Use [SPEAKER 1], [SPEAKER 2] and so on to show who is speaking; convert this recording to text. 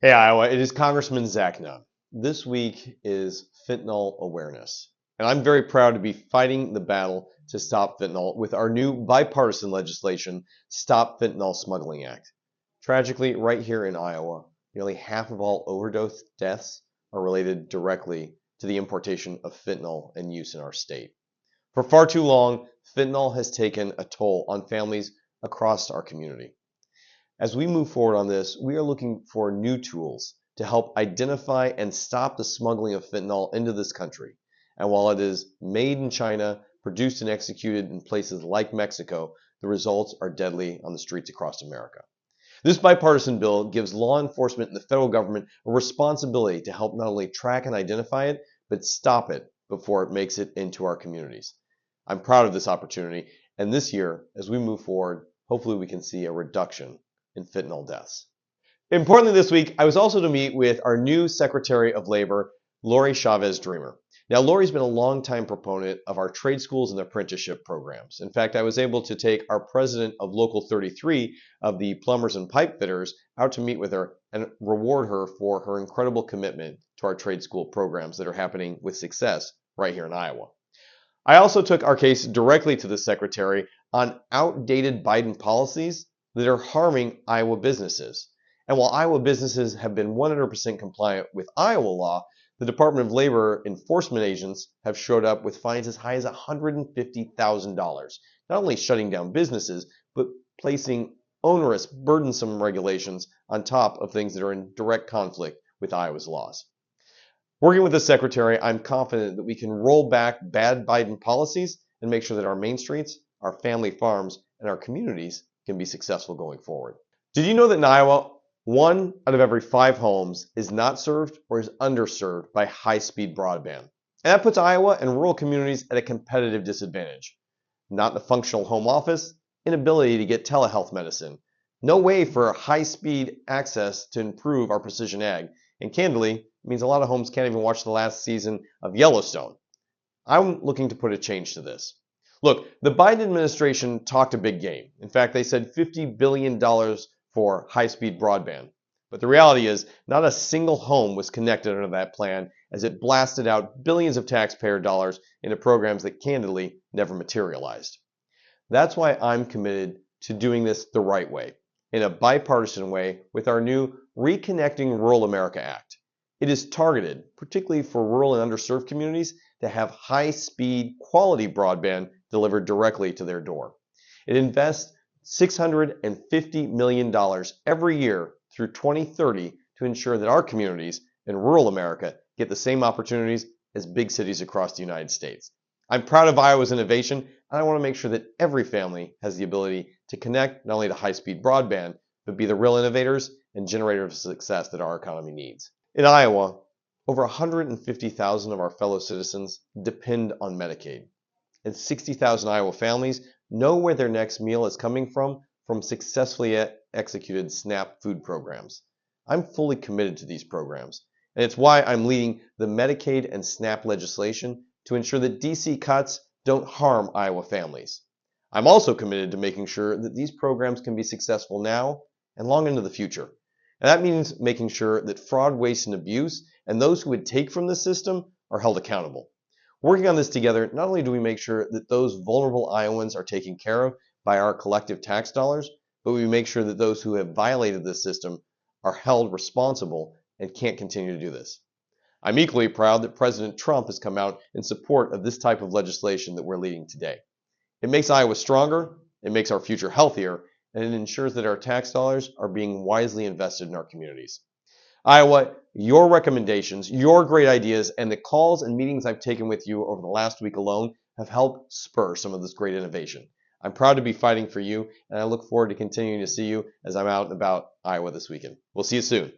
[SPEAKER 1] Hey, Iowa, it is Congressman Zach Nunn. This week is fentanyl awareness. And I'm very proud to be fighting the battle to stop fentanyl with our new bipartisan legislation, Stop Fentanyl Smuggling Act. Tragically, right here in Iowa, nearly half of all overdose deaths are related directly to the importation of fentanyl and use in our state. For far too long, fentanyl has taken a toll on families across our community. As we move forward on this, we are looking for new tools to help identify and stop the smuggling of fentanyl into this country. And while it is made in China, produced and executed in places like Mexico, the results are deadly on the streets across America. This bipartisan bill gives law enforcement and the federal government a responsibility to help not only track and identify it, but stop it before it makes it into our communities. I'm proud of this opportunity, and this year, as we move forward, hopefully we can see a reduction in fentanyl deaths. Importantly this week, I was also to meet with our new Secretary of Labor, Lori Chavez Dreamer. Now, Lori's been a longtime proponent of our trade schools and apprenticeship programs. In fact, I was able to take our president of Local 33 of the plumbers and pipe fitters out to meet with her and reward her for her incredible commitment to our trade school programs that are happening with success right here in Iowa. I also took our case directly to the Secretary on outdated Biden policies that are harming Iowa businesses. And while Iowa businesses have been 100% compliant with Iowa law, the Department of Labor enforcement agents have showed up with fines as high as $150,000, not only shutting down businesses, but placing onerous, burdensome regulations on top of things that are in direct conflict with Iowa's laws. Working with the Secretary, I'm confident that we can roll back bad Biden policies and make sure that our main streets, our family farms, and our communities can be successful going forward. Did you know that in Iowa, 1 out of every 5 homes is not served or is underserved by high-speed broadband? And that puts Iowa and rural communities at a competitive disadvantage. Not in a functional home office, inability to get telehealth medicine, no way for high-speed access to improve our precision ag, and candidly, it means a lot of homes can't even watch the last season of Yellowstone. I'm looking to put a change to this. Look, the Biden administration talked a big game. In fact, they said $50 billion for high-speed broadband. But the reality is, not a single home was connected under that plan as it blasted out billions of taxpayer dollars into programs that candidly never materialized. That's why I'm committed to doing this the right way, in a bipartisan way with our new Reconnecting Rural America Act. It is targeted, particularly for rural and underserved communities, to have high-speed, quality broadband delivered directly to their door. It invests $650 million every year through 2030 to ensure that our communities in rural America get the same opportunities as big cities across the United States. I'm proud of Iowa's innovation, and I want to make sure that every family has the ability to connect not only to high-speed broadband, but be the real innovators and generators of success that our economy needs. In Iowa, over 150,000 of our fellow citizens depend on Medicaid, and 60,000 Iowa families know where their next meal is coming from successfully executed SNAP food programs. I'm fully committed to these programs, and it's why I'm leading the Medicaid and SNAP legislation to ensure that DC cuts don't harm Iowa families. I'm also committed to making sure that these programs can be successful now and long into the future. And that means making sure that fraud, waste, and abuse and those who would take from the system are held accountable. Working on this together, not only do we make sure that those vulnerable Iowans are taken care of by our collective tax dollars, but we make sure that those who have violated this system are held responsible and can't continue to do this. I'm equally proud that President Trump has come out in support of this type of legislation that we're leading today. It makes Iowa stronger, it makes our future healthier, and it ensures that our tax dollars are being wisely invested in our communities. Iowa, your recommendations, your great ideas, and the calls and meetings I've taken with you over the last week alone have helped spur some of this great innovation. I'm proud to be fighting for you, and I look forward to continuing to see you as I'm out and about Iowa this weekend. We'll see you soon.